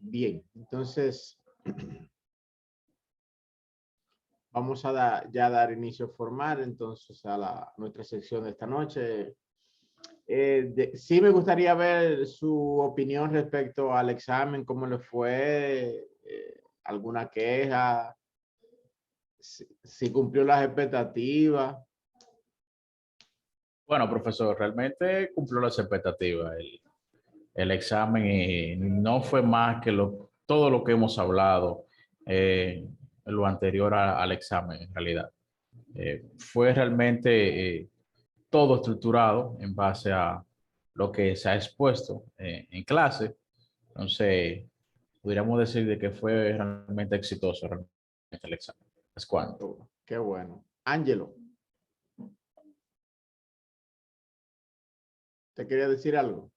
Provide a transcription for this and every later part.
Bien, entonces vamos a ya dar inicio formal entonces a nuestra sección de esta noche. Sí me gustaría ver su opinión respecto al examen, cómo le fue, alguna queja, si cumplió las expectativas. Bueno, profesor, realmente cumplió las expectativas el examen y no fue más que todo lo que hemos hablado lo anterior al examen en realidad. Fue realmente todo estructurado en base a lo que se ha expuesto en clase. Entonces, pudiéramos decir de que fue realmente exitoso realmente el examen. ¿Es cuánto? Qué bueno. Ángelo, ¿te quería decir algo?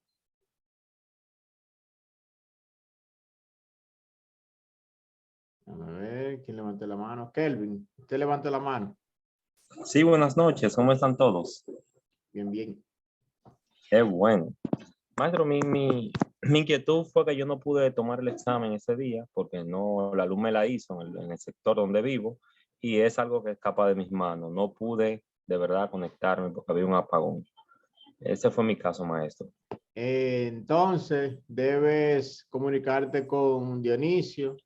A ver, ¿quién levantó la mano? Kelvin, usted levantó la mano. Sí, buenas noches, ¿cómo están todos? Bien, bien. Qué bueno. Maestro, mi inquietud fue que yo no pude tomar el examen ese día porque no, la luz me la hizo en el sector donde vivo y es algo que escapa de mis manos. No pude de verdad conectarme porque había un apagón. Ese fue mi caso, maestro. Entonces, debes comunicarte con Dionisio,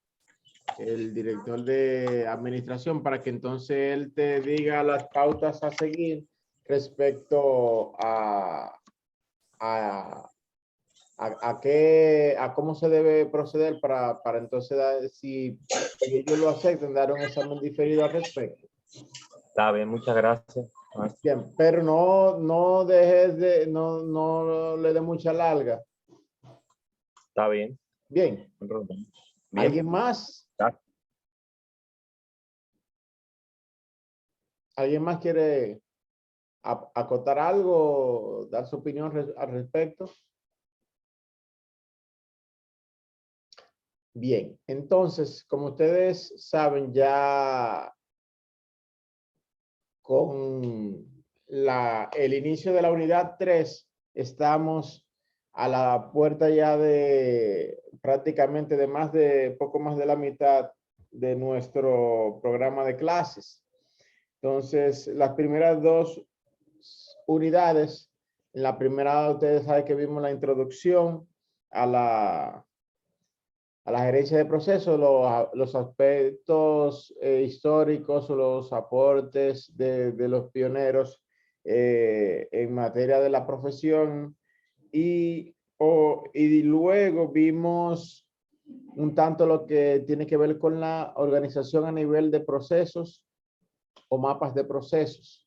el director de administración, para que entonces él te diga las pautas a seguir respecto a cómo se debe proceder para entonces si ellos lo aceptan, dar un examen diferido al respecto. Está bien, muchas gracias, maestro. Bien, pero no dejes no le dé mucha larga. Está bien. Bien. Bien. ¿Alguien más? Gracias. ¿Alguien más quiere acotar algo, dar su opinión al respecto? Bien, entonces, como ustedes saben, ya con el inicio de la unidad 3, estamos a la puerta ya de prácticamente poco más de la mitad de nuestro programa de clases. Entonces, las primeras dos unidades, en la primera ustedes saben que vimos la introducción a la gerencia de procesos, los aspectos históricos o los aportes de los pioneros en materia de la profesión y luego vimos un tanto lo que tiene que ver con la organización a nivel de procesos o mapas de procesos.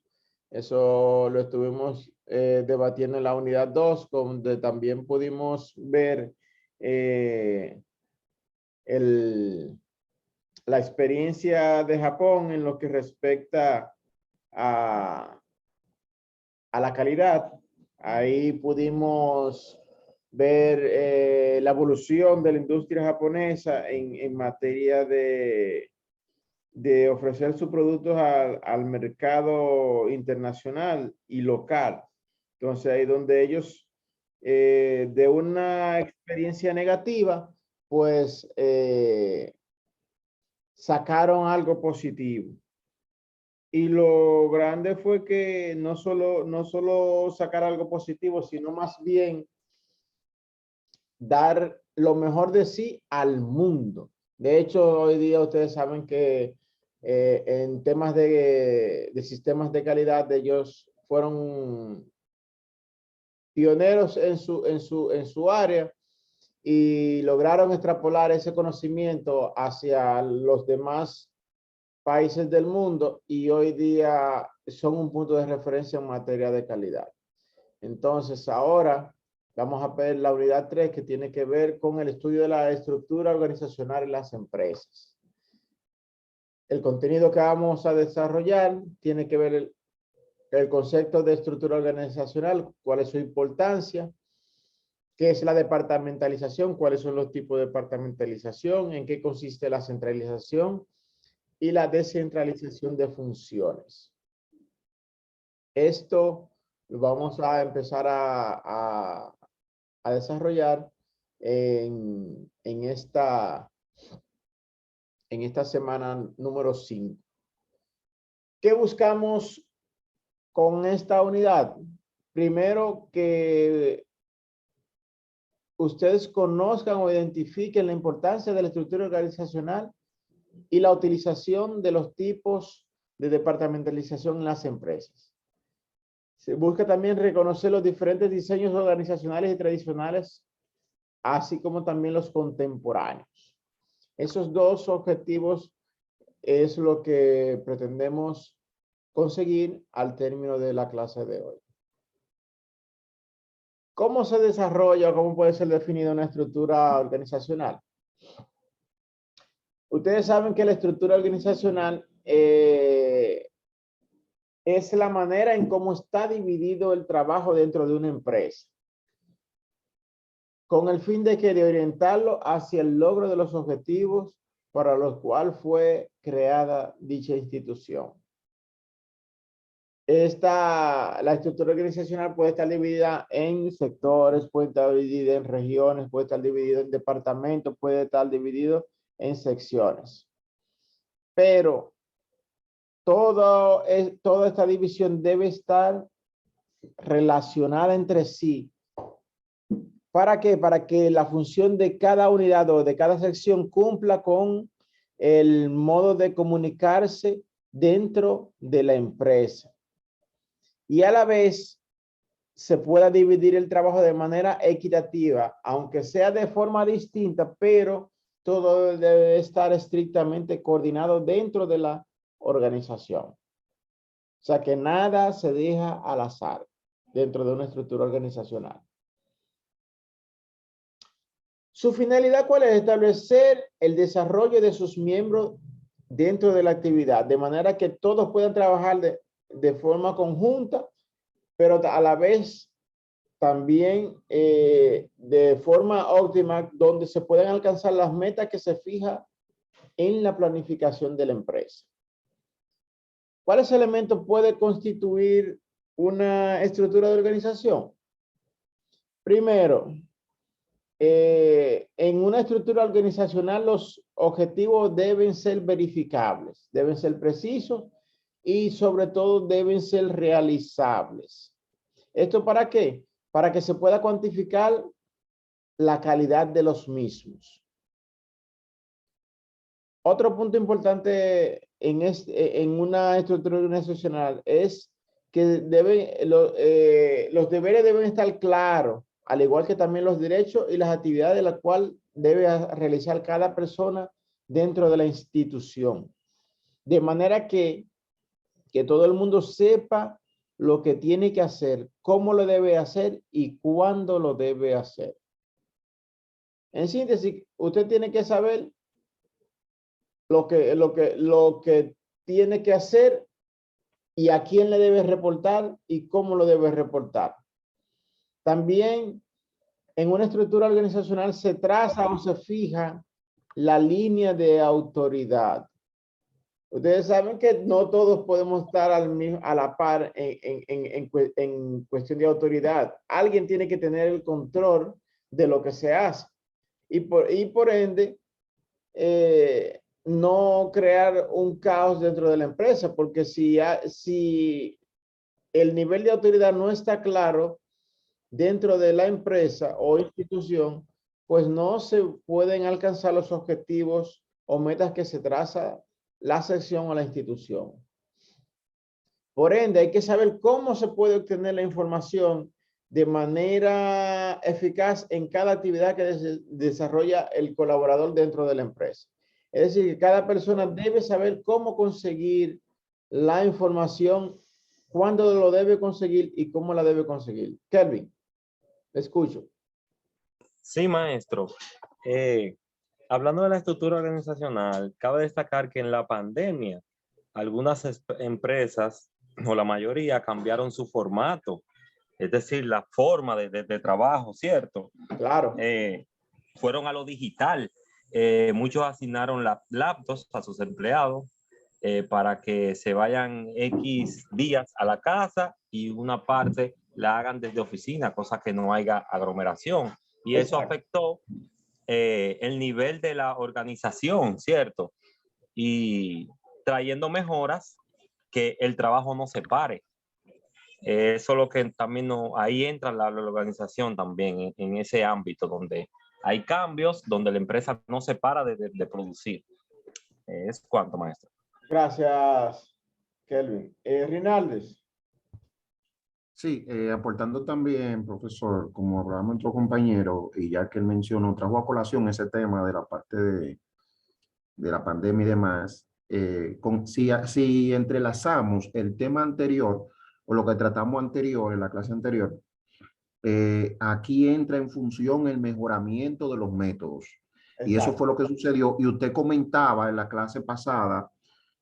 Eso lo estuvimos debatiendo en la unidad 2, donde también pudimos ver la experiencia de Japón en lo que respecta a la calidad. Ahí pudimos ver la evolución de la industria japonesa en materia de ofrecer sus productos al mercado internacional y local. Entonces ahí donde ellos de una experiencia negativa, pues sacaron algo positivo. Y lo grande fue que no solo sacar algo positivo, sino más bien dar lo mejor de sí al mundo. De hecho, hoy día ustedes saben que en temas de sistemas de calidad, ellos fueron pioneros en su área y lograron extrapolar ese conocimiento hacia los demás países del mundo y hoy día son un punto de referencia en materia de calidad. Entonces, ahora vamos a ver la unidad 3 que tiene que ver con el estudio de la estructura organizacional en las empresas. El contenido que vamos a desarrollar tiene que ver el concepto de estructura organizacional, cuál es su importancia, qué es la departamentalización, cuáles son los tipos de departamentalización, en qué consiste la centralización y la descentralización de funciones. Esto lo vamos a empezar a desarrollar en esta semana número 5. ¿Qué buscamos con esta unidad? Primero, que ustedes conozcan o identifiquen la importancia de la estructura organizacional y la utilización de los tipos de departamentalización en las empresas. Se busca también reconocer los diferentes diseños organizacionales y tradicionales, así como también los contemporáneos. Esos dos objetivos es lo que pretendemos conseguir al término de la clase de hoy. ¿Cómo se desarrolla o cómo puede ser definida una estructura organizacional? Ustedes saben que la estructura organizacional es la manera en cómo está dividido el trabajo dentro de una empresa, con el fin de orientarlo hacia el logro de los objetivos para los cuales fue creada dicha institución. La estructura organizacional puede estar dividida en sectores, puede estar dividida en regiones, puede estar dividida en departamentos, puede estar dividido en secciones. Pero toda esta división debe estar relacionada entre sí. ¿Para qué? Para que la función de cada unidad o de cada sección cumpla con el modo de comunicarse dentro de la empresa. Y a la vez se pueda dividir el trabajo de manera equitativa, aunque sea de forma distinta, pero todo debe estar estrictamente coordinado dentro de la organización. O sea que nada se deja al azar dentro de una estructura organizacional. Su finalidad, ¿cuál es? Establecer el desarrollo de sus miembros dentro de la actividad, de manera que todos puedan trabajar de forma conjunta, pero a la vez también de forma óptima, donde se puedan alcanzar las metas que se fijan en la planificación de la empresa. ¿Cuáles elementos puede constituir una estructura de organización? Primero, en una estructura organizacional los objetivos deben ser verificables, deben ser precisos y sobre todo deben ser realizables. ¿Esto para qué? Para que se pueda cuantificar la calidad de los mismos. Otro punto importante en una estructura organizacional es que los deberes deben estar claros, al igual que también los derechos y las actividades de las cuales debe realizar cada persona dentro de la institución. De manera que todo el mundo sepa lo que tiene que hacer, cómo lo debe hacer y cuándo lo debe hacer. En síntesis, usted tiene que saber lo que tiene que hacer y a quién le debe reportar y cómo lo debe reportar. También en una estructura organizacional se traza o se fija la línea de autoridad. Ustedes saben que no todos podemos estar a la par en cuestión de autoridad. Alguien tiene que tener el control de lo que se hace y por ende no crear un caos dentro de la empresa, porque si el nivel de autoridad no está claro dentro de la empresa o institución, pues no se pueden alcanzar los objetivos o metas que se traza la sección o la institución. Por ende, hay que saber cómo se puede obtener la información de manera eficaz en cada actividad que desarrolla el colaborador dentro de la empresa. Es decir, que cada persona debe saber cómo conseguir la información, cuándo lo debe conseguir y cómo la debe conseguir. Kelvin, te escucho. Sí, maestro. Hablando de la estructura organizacional, cabe destacar que en la pandemia algunas empresas o la mayoría cambiaron su formato, es decir, la forma de trabajo, ¿cierto? Claro. Fueron a lo digital. Muchos asignaron laptops a sus empleados para que se vayan X días a la casa y una parte la hagan desde oficina, cosa que no haya aglomeración. Y eso Exacto. afectó el nivel de la organización, ¿cierto? Y trayendo mejoras que el trabajo no se pare. Eso es lo que también ahí entra la organización también en ese ámbito donde hay cambios, donde la empresa no se para de producir. Es cuanto, maestro. Gracias, Kelvin. Rinaldes. Sí, aportando también, profesor, como hablaba nuestro compañero, y ya que él mencionó, trajo a colación ese tema de la parte de la pandemia y demás, si entrelazamos el tema anterior o lo que tratamos anterior, en la clase anterior, aquí entra en función el mejoramiento de los métodos. Y eso fue lo que sucedió. Y usted comentaba en la clase pasada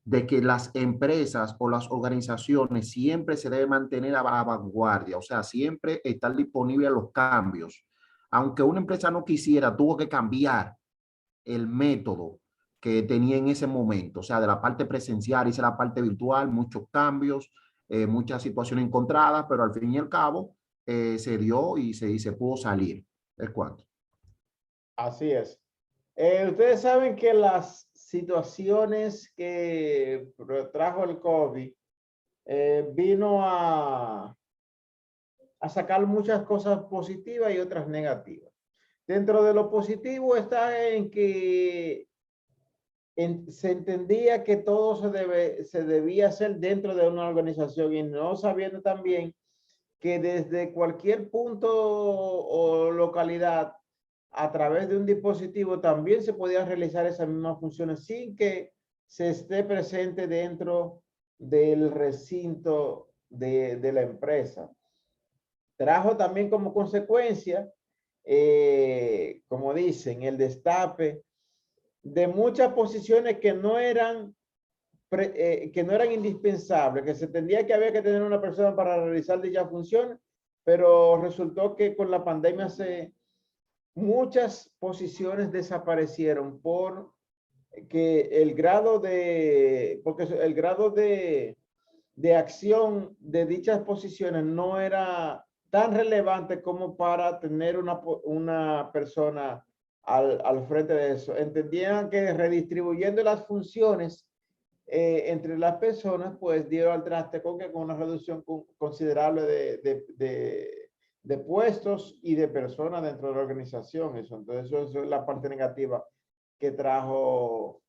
de que las empresas o las organizaciones siempre se deben mantener a la vanguardia, o sea, siempre estar disponible a los cambios. Aunque una empresa no quisiera, tuvo que cambiar el método que tenía en ese momento, o sea, de la parte presencial y la parte virtual, muchos cambios, muchas situaciones encontradas, pero al fin y al cabo se dio y se pudo salir. ¿Es cuánto? Así es. Ustedes saben que las situaciones que trajo el COVID vino a sacar muchas cosas positivas y otras negativas. Dentro de lo positivo está en que se entendía que todo se debía hacer dentro de una organización y no sabiendo también que desde cualquier punto o localidad, a través de un dispositivo, también se podían realizar esas mismas funciones sin que se esté presente dentro del recinto de la empresa. Trajo también como consecuencia, como dicen, el destape de muchas posiciones que no eran indispensables, que se entendía que había que tener una persona para realizar dichas funciones, pero resultó que con la pandemia muchas posiciones desaparecieron porque el grado de acción de dichas posiciones no era tan relevante como para tener una persona al frente de eso. Entendían que redistribuyendo las funciones entre las personas, pues dio al traste con una reducción considerable de puestos y de personas dentro de la organización. Entonces, eso es la parte negativa que trajo.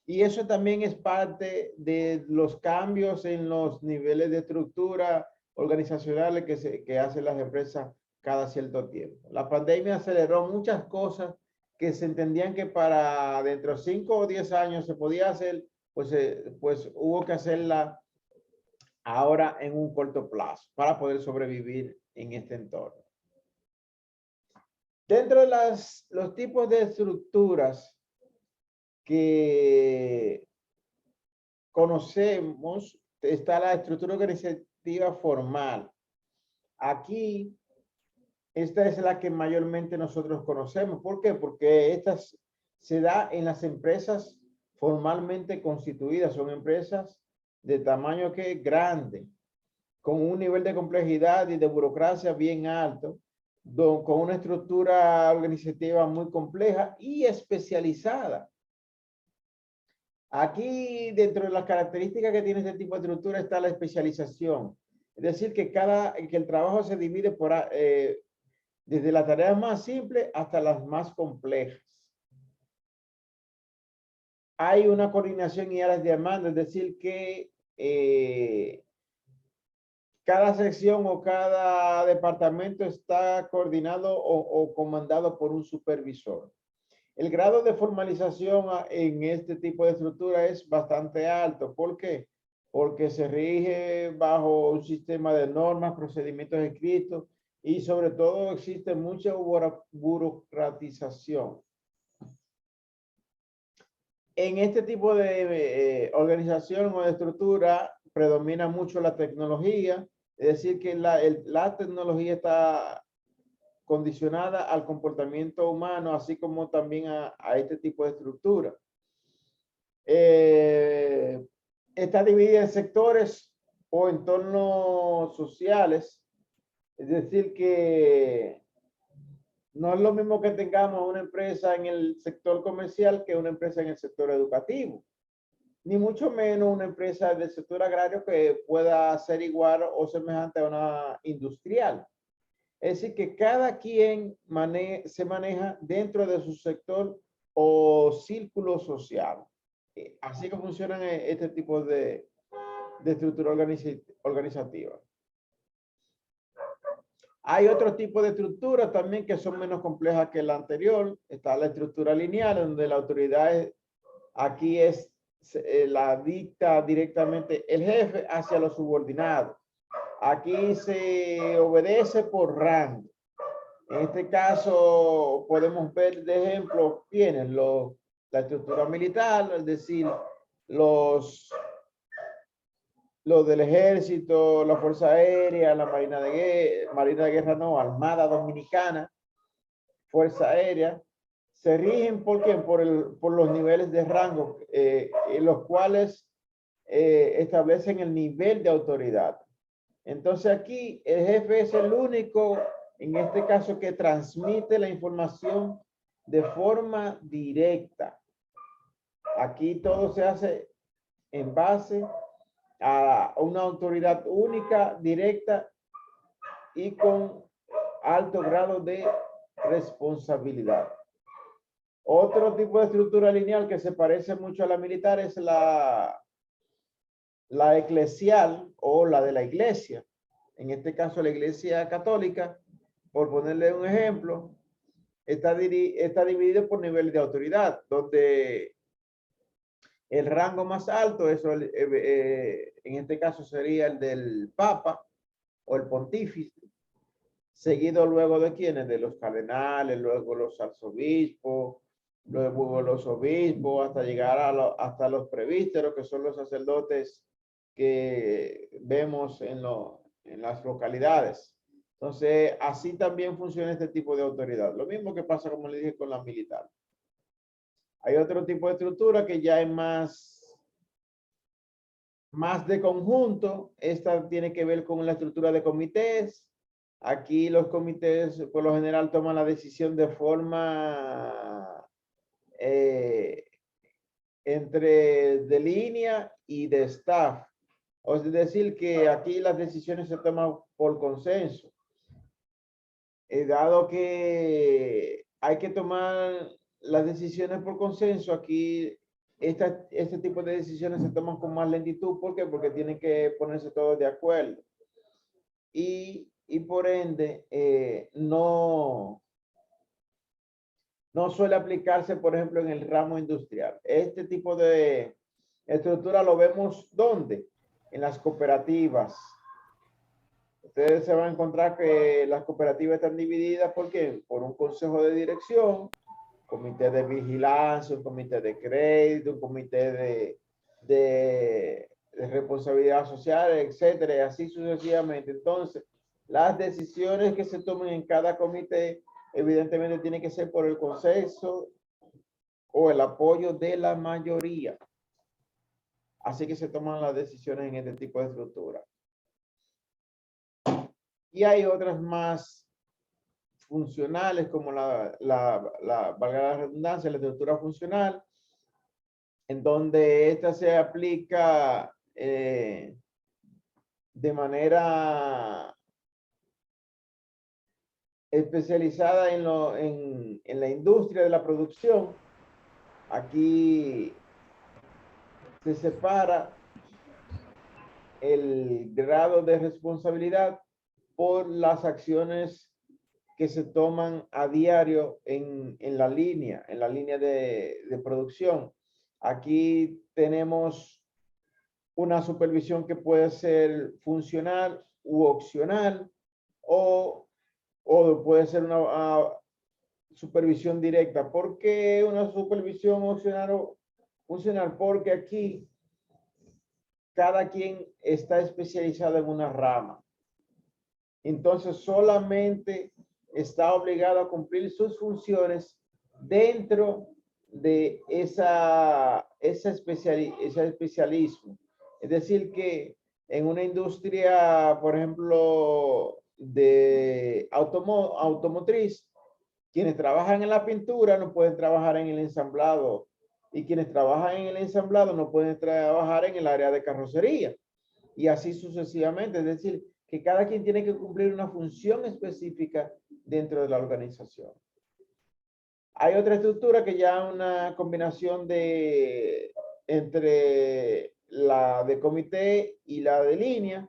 Y eso también es parte de los cambios en los niveles de estructura organizacionales que hacen las empresas cada cierto tiempo. La pandemia aceleró muchas cosas que se entendían que para dentro de 5 o 10 años se podía hacer, pues hubo que hacerla ahora en un corto plazo para poder sobrevivir en este entorno. Dentro de los tipos de estructuras que conocemos, está la estructura organizativa formal. Aquí, esta es la que mayormente nosotros conocemos. ¿Por qué? Porque esta se da en las empresas formalmente constituidas. Son empresas de tamaño grande, con un nivel de complejidad y de burocracia bien alto, con una estructura organizativa muy compleja y especializada. Aquí, dentro de las características que tiene este tipo de estructura, está la especialización. Es decir, que el trabajo se divide desde las tareas más simples hasta las más complejas. Hay una coordinación y áreas de demanda, es decir, que cada sección o cada departamento está coordinado o comandado por un supervisor. El grado de formalización en este tipo de estructura es bastante alto. ¿Por qué? Porque se rige bajo un sistema de normas, procedimientos escritos y sobre todo existe mucha burocratización. En este tipo de organización o de estructura predomina mucho la tecnología, es decir, que la tecnología está condicionada al comportamiento humano, así como también a este tipo de estructura. Está dividida en sectores o entornos sociales, es decir, que No es lo mismo que tengamos una empresa en el sector comercial que una empresa en el sector educativo, ni mucho menos una empresa del sector agrario que pueda ser igual o semejante a una industrial. Es decir, que cada quien se maneja dentro de su sector o círculo social. Así que funcionan este tipo de estructura organizativa. Hay otro tipo de estructuras también que son menos complejas que la anterior. Está la estructura lineal, donde la autoridad aquí la dicta directamente el jefe hacia los subordinados. Aquí se obedece por rango. En este caso podemos ver de ejemplo, tienen la estructura militar, es decir, los del ejército, la fuerza aérea, la marina de guerra no, Armada Dominicana, fuerza aérea, se rigen ¿por qué? Por los niveles de rango, en los cuales establecen el nivel de autoridad. Entonces aquí el jefe es el único, en este caso, que transmite la información de forma directa. Aquí todo se hace en base a una autoridad única, directa y con alto grado de responsabilidad. Otro tipo de estructura lineal que se parece mucho a la militar es la eclesial o la de la iglesia. En este caso, la iglesia católica, por ponerle un ejemplo, está dividido por nivel de autoridad, donde el rango más alto, en este caso sería el del Papa o el pontífice, seguido luego de quienes, de los cardenales, luego los arzobispos, luego los obispos, hasta llegar hasta los presbíteros, que son los sacerdotes que vemos en las localidades. Entonces, así también funciona este tipo de autoridad. Lo mismo que pasa, como le dije, con la militar. Hay otro tipo de estructura que ya es más de conjunto. Esta tiene que ver con la estructura de comités. Aquí los comités por lo general toman la decisión de forma entre de línea y de staff. Es decir, que aquí las decisiones se toman por consenso. Dado que hay que tomar las decisiones por consenso, aquí este tipo de decisiones se toman con más lentitud. ¿Por qué? Porque tienen que ponerse todos de acuerdo. Y por ende, no suele aplicarse, por ejemplo, en el ramo industrial. Este tipo de estructura lo vemos ¿dónde? En las cooperativas. Ustedes se van a encontrar que las cooperativas están divididas ¿por qué? Por un consejo de dirección, comité de vigilancia, un comité de crédito, un comité de responsabilidad social, etcétera, y así sucesivamente. Entonces, las decisiones que se tomen en cada comité evidentemente tienen que ser por el consenso o el apoyo de la mayoría. Así que se toman las decisiones en este tipo de estructura. Y hay otras más funcionales, como valga la redundancia, la estructura funcional, en donde esta se aplica de manera especializada en la industria de la producción. Aquí se separa el grado de responsabilidad por las acciones que se toman a diario en la línea de producción. Aquí tenemos una supervisión que puede ser funcional u opcional, o puede ser una supervisión directa. ¿Por qué una supervisión opcional o funcional? Porque aquí cada quien está especializado en una rama. Entonces solamente está obligado a cumplir sus funciones dentro de ese especialismo. Es decir, que en una industria, por ejemplo, de automotriz, quienes trabajan en la pintura no pueden trabajar en el ensamblado, y quienes trabajan en el ensamblado no pueden trabajar en el área de carrocería, y así sucesivamente. Es decir, que cada quien tiene que cumplir una función específica dentro de la organización. Hay otra estructura que ya una combinación entre la de comité y la de línea,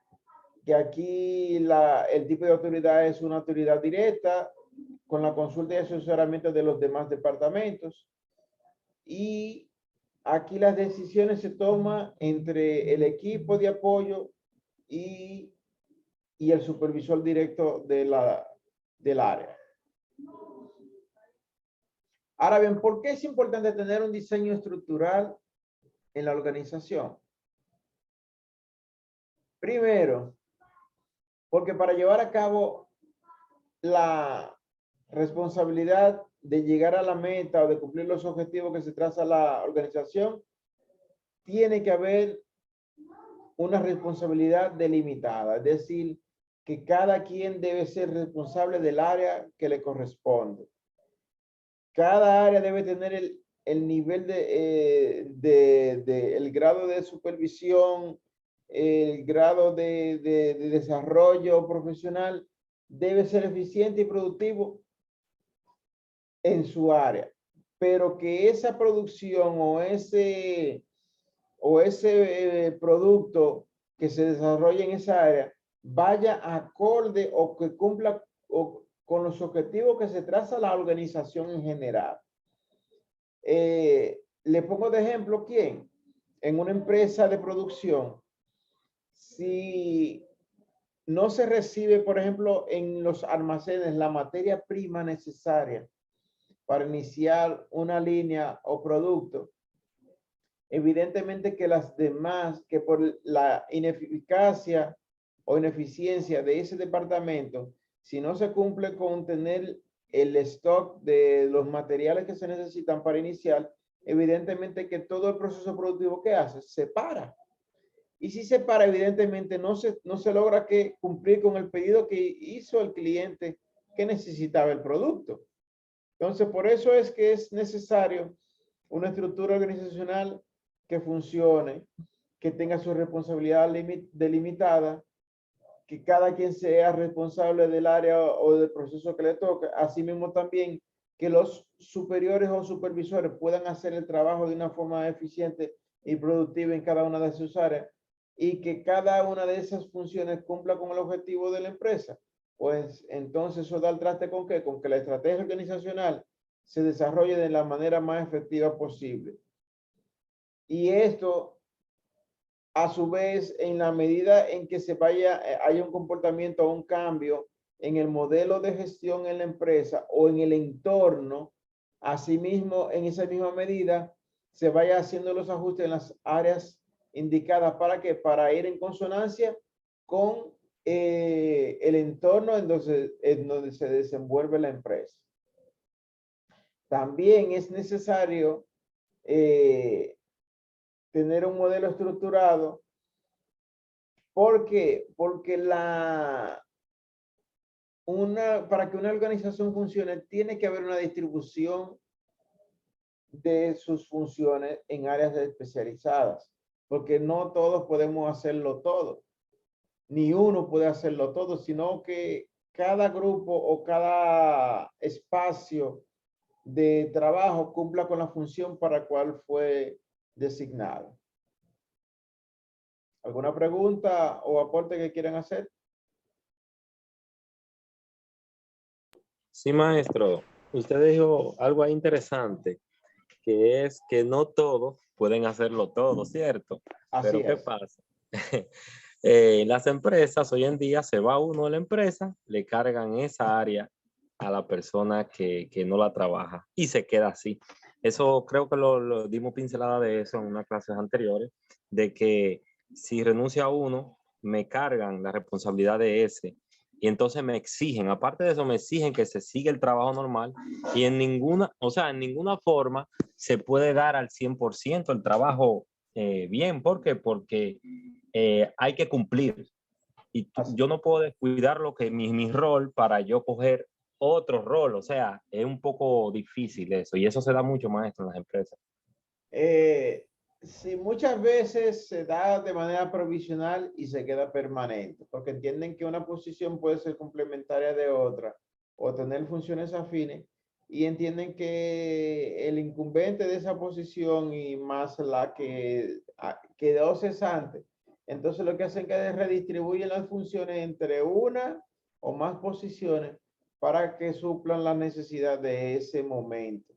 que aquí el tipo de autoridad es una autoridad directa con la consulta y asesoramiento de los demás departamentos. Y aquí las decisiones se toman entre el equipo de apoyo y el supervisor directo del área. Ahora bien, ¿por qué es importante tener un diseño estructural en la organización? Primero, porque para llevar a cabo la responsabilidad de llegar a la meta o de cumplir los objetivos que se traza la organización, tiene que haber una responsabilidad delimitada, es decir, que cada quien debe ser responsable del área que le corresponde. Cada área debe tener el nivel el grado de supervisión, el grado de desarrollo profesional, debe ser eficiente y productivo en su área, pero que esa producción o ese producto que se desarrolle en esa área vaya acorde o que cumpla con los objetivos que se traza la organización en general. Le pongo de ejemplo, ¿quién? En una empresa de producción, si no se recibe, por ejemplo, en los almacenes la materia prima necesaria para iniciar una línea o producto, evidentemente que las demás, que por la ineficacia o ineficiencia de ese departamento, si no se cumple con tener el stock de los materiales que se necesitan para iniciar, evidentemente que todo el proceso productivo que hace se para. Y si se para, evidentemente no se logra cumplir con el pedido que hizo el cliente que necesitaba el producto. Entonces, por eso es que es necesario una estructura organizacional que funcione, que tenga su responsabilidad delimitada, que cada quien sea responsable del área o del proceso que le toque. Asimismo también que los superiores o supervisores puedan hacer el trabajo de una forma eficiente y productiva en cada una de sus áreas, y que cada una de esas funciones cumpla con el objetivo de la empresa. Pues entonces eso da el traste ¿con qué? Con que la estrategia organizacional se desarrolle de la manera más efectiva posible. Y esto, a su vez, en la medida en que haya un comportamiento o un cambio en el modelo de gestión en la empresa o en el entorno, asimismo, en esa misma medida, se vaya haciendo los ajustes en las áreas indicadas. ¿Para qué? Para ir en consonancia con el entorno en donde se desenvuelve la empresa. También es necesario tener un modelo estructurado. ¿Por qué? Porque para que una organización funcione, tiene que haber una distribución de sus funciones en áreas especializadas, porque no todos podemos hacerlo todo, ni uno puede hacerlo todo, sino que cada grupo o cada espacio de trabajo cumpla con la función para la cual fue designado. ¿Alguna pregunta o aporte que quieran hacer? Sí, maestro. Usted dijo algo ahí interesante, que es que no todos pueden hacerlo todo, ¿cierto? Así Pero ¿qué es. pasa? Las empresas hoy en día se va uno de la empresa, le cargan esa área a la persona que no la trabaja y se queda así. Eso creo que lo dimos pincelada de eso en unas clases anteriores, de que si renuncia a uno, me cargan la responsabilidad de ese. Y entonces me exigen, aparte de eso, me exigen que se siga el trabajo normal y en ninguna forma se puede dar al 100% el trabajo bien. ¿Por qué? Porque hay que cumplir. Y yo no puedo descuidar lo que mi rol para yo coger otro rol. O sea, es un poco difícil eso y eso se da mucho, maestro, en las empresas. Sí, muchas veces se da de manera provisional y se queda permanente, porque entienden que una posición puede ser complementaria de otra o tener funciones afines, y entienden que el incumbente de esa posición y más la que quedó cesante, entonces lo que hacen es redistribuyen las funciones entre una o más posiciones para que suplan la necesidad de ese momento.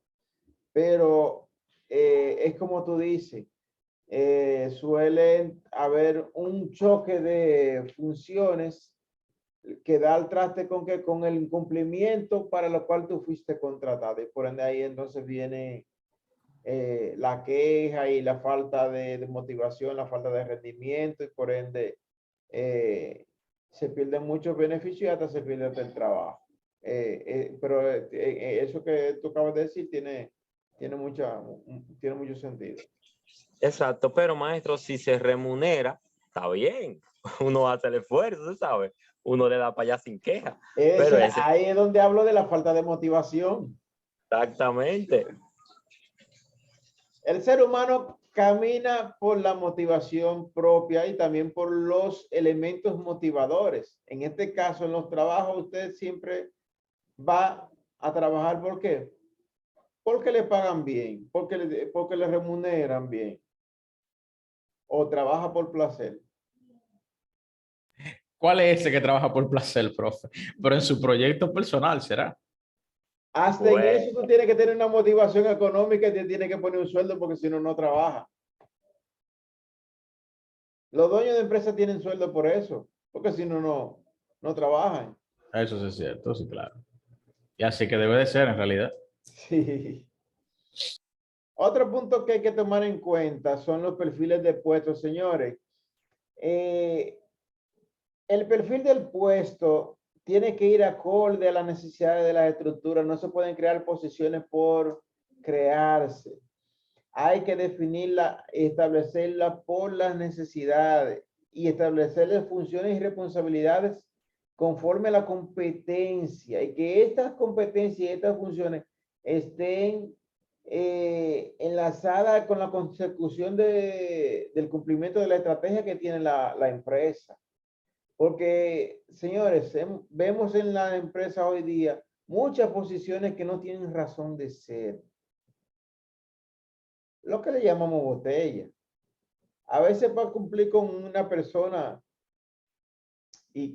Pero es como tú dices, suele haber un choque de funciones que da al traste con el incumplimiento para lo cual tú fuiste contratado. Y por ende ahí entonces viene la queja y la falta de motivación, la falta de rendimiento, y por ende se pierden muchos beneficios y hasta se pierde hasta el trabajo. Pero eso que tú acabas de decir tiene mucho sentido. Exacto, pero maestro, si se remunera, está bien. Uno hace el esfuerzo, ¿sabes? Uno le da para allá sin queja. Pero Ahí es donde hablo de la falta de motivación. exactamente. El ser humano camina por la motivación propia y también por los elementos motivadores. En este caso, en los trabajos, usted siempre va a trabajar. ¿Por qué? Porque le pagan bien, porque le remuneran bien. O trabaja por placer. ¿Cuál es ese que trabaja por placer, profe? Pero en su proyecto personal, ¿será? Hasta en eso tú tienes que tener una motivación económica y te tienes que poner un sueldo, porque si no, no trabaja. Los dueños de empresas tienen sueldo por eso, porque si no, no trabajan. Eso sí es cierto, sí, claro. Y así que debe de ser en realidad. Sí. Otro punto que hay que tomar en cuenta son los perfiles de puestos, señores. El perfil del puesto tiene que ir acorde a las necesidades de las estructuras. No se pueden crear posiciones por crearse. Hay que definirla, establecerla por las necesidades y establecerle funciones y responsabilidades conforme a la competencia, y que estas competencias y estas funciones estén enlazadas con la consecución del cumplimiento de la estrategia que tiene la empresa. Porque, señores, vemos en la empresa hoy día muchas posiciones que no tienen razón de ser. Lo que le llamamos botella. A veces para cumplir con una persona y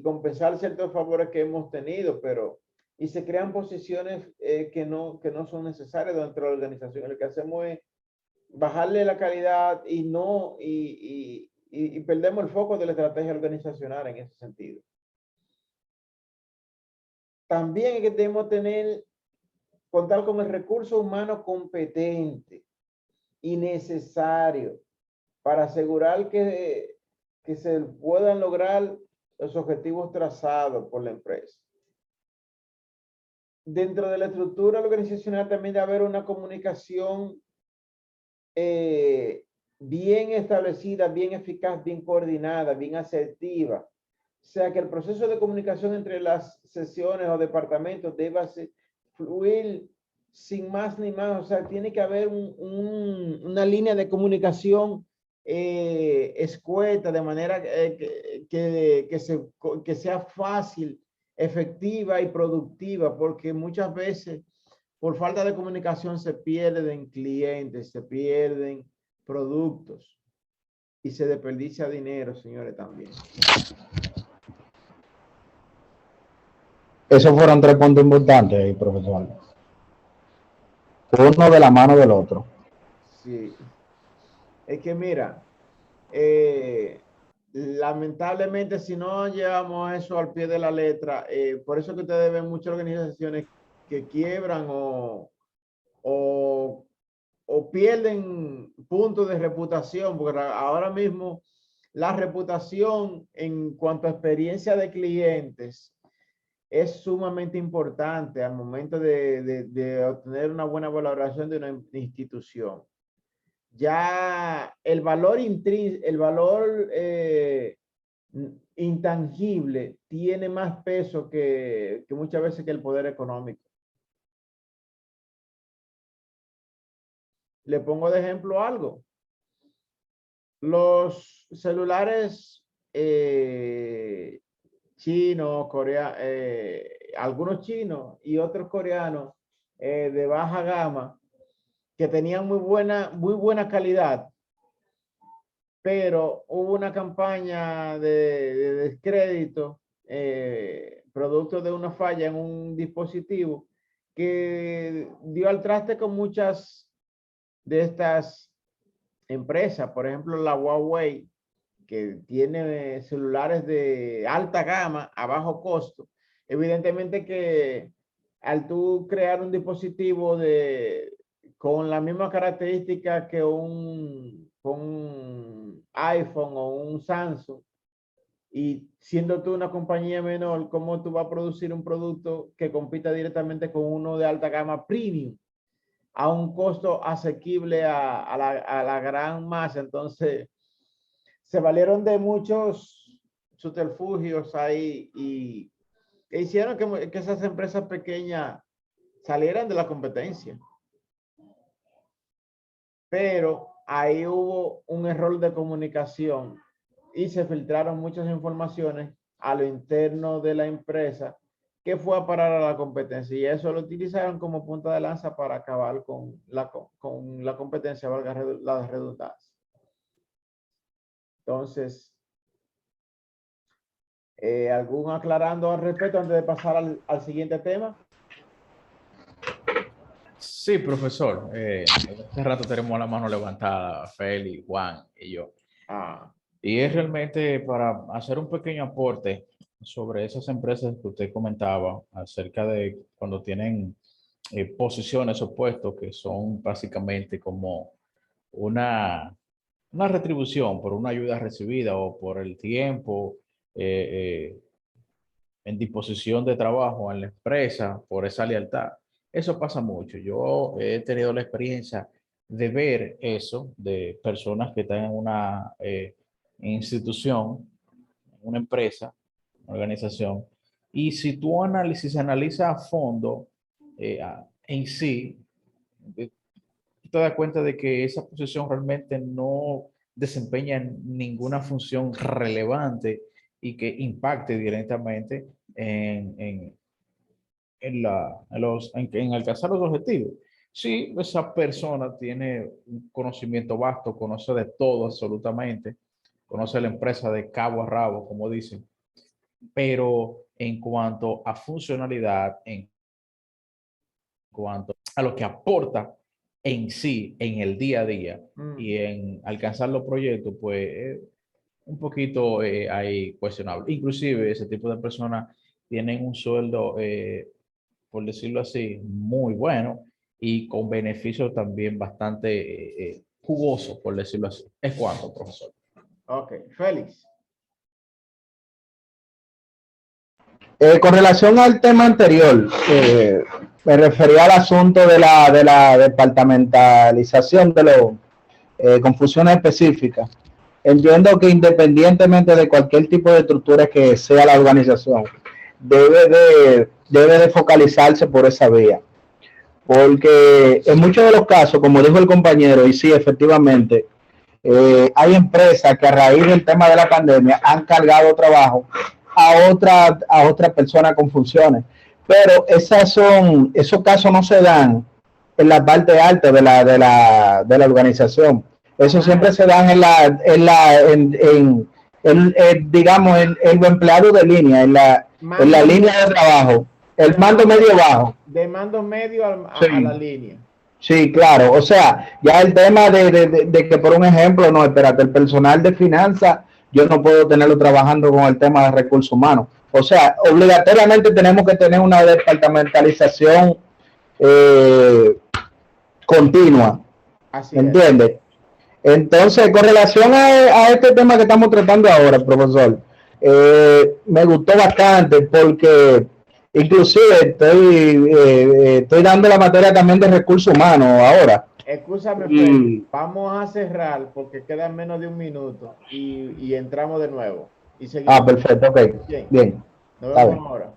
compensar ciertos favores que hemos tenido, pero y se crean posiciones que no son necesarias dentro de la organización. Lo que hacemos es bajarle la calidad y perdemos el foco de la estrategia organizacional en ese sentido. También es que debemos contar con el recurso humano competente y necesario para asegurar que se puedan lograr los objetivos trazados por la empresa. Dentro de la estructura organizacional también debe haber una comunicación bien establecida, bien eficaz, bien coordinada, bien asertiva. O sea, que el proceso de comunicación entre las sesiones o departamentos deba fluir sin más ni más. O sea, tiene que haber una línea de comunicación escueta, de manera que sea fácil, efectiva y productiva, porque muchas veces por falta de comunicación se pierden clientes, se pierden productos y se desperdicia dinero, señores, también. Esos fueron 3 puntos importantes, profesor. Uno de la mano del otro. Sí. Es que mira, lamentablemente si no llevamos eso al pie de la letra, por eso que ustedes ven muchas organizaciones que quiebran o pierden puntos de reputación, porque ahora mismo la reputación en cuanto a experiencia de clientes es sumamente importante al momento de obtener una buena valoración de una institución. Ya el valor intangible tiene más peso que muchas veces que el poder económico. Le pongo de ejemplo algo. Los celulares chinos, algunos chinos y otros coreanos de baja gama que tenían muy buena calidad, pero hubo una campaña de descrédito producto de una falla en un dispositivo que dio al traste con muchas de estas empresas. Por ejemplo, la Huawei, que tiene celulares de alta gama a bajo costo. Evidentemente que al tú crear un dispositivo con la misma característica que un iPhone o un Samsung, y siendo tú una compañía menor, ¿cómo tú vas a producir un producto que compita directamente con uno de alta gama premium a un costo asequible a la gran masa? Entonces, se valieron de muchos subterfugios ahí y hicieron que esas empresas pequeñas salieran de la competencia. Pero ahí hubo un error de comunicación y se filtraron muchas informaciones a lo interno de la empresa que fue a parar a la competencia, y eso lo utilizaron como punta de lanza para acabar con la competencia, valga la redundancia. Entonces, ¿algún aclarando al respecto antes de pasar al siguiente tema? Sí, profesor. Hace rato tenemos la mano levantada, Félix, Juan y yo. Y es realmente para hacer un pequeño aporte sobre esas empresas que usted comentaba acerca de cuando tienen posiciones o puestos que son básicamente como una retribución por una ayuda recibida o por el tiempo en disposición de trabajo en la empresa, por esa lealtad. Eso pasa mucho. Yo he tenido la experiencia de ver eso, de personas que están en una institución, una empresa, una organización, y si tú analizas a fondo en sí, te das cuenta de que esa posición realmente no desempeña ninguna función relevante y que impacte directamente en alcanzar los objetivos. Si esa persona tiene un conocimiento vasto, conoce de todo absolutamente, conoce la empresa de cabo a rabo, como dicen, pero en cuanto a funcionalidad, en cuanto a lo que aporta en sí, en el día a día y en alcanzar los proyectos, pues un poquito ahí cuestionable. Inclusive ese tipo de personas tienen un sueldo, por decirlo así, muy bueno y con beneficios también bastante jugosos, por decirlo así. ¿Es cuánto, profesor? Ok, Félix. Con relación al tema anterior, me refería al asunto de la departamentalización de los con funciones específicas. Entiendo que independientemente de cualquier tipo de estructura que sea la organización, debe de focalizarse por esa vía. Porque en muchos de los casos, como dijo el compañero, y sí, efectivamente, hay empresas que a raíz del tema de la pandemia han cargado trabajo a otras personas con funciones, pero esos casos no se dan en la parte alta de la organización. Eso siempre se dan digamos, en los empleados de línea, en la línea de trabajo, el mando medio bajo. De mando medio Sí. a la línea. Sí, claro. O sea, ya el tema de que, por un ejemplo, no, espérate, el personal de finanzas, yo no puedo tenerlo trabajando con el tema de recursos humanos. O sea, obligatoriamente tenemos que tener una departamentalización continua. Así ¿Entiendes? Entonces, con relación a este tema que estamos tratando ahora, profesor, me gustó bastante porque inclusive estoy dando la materia también de recursos humanos ahora. Escúchame, Félix, vamos a cerrar porque queda menos de un minuto y entramos de nuevo. y seguimos. perfecto, ok. Bien, Bien, nos está vemos bien. ahora.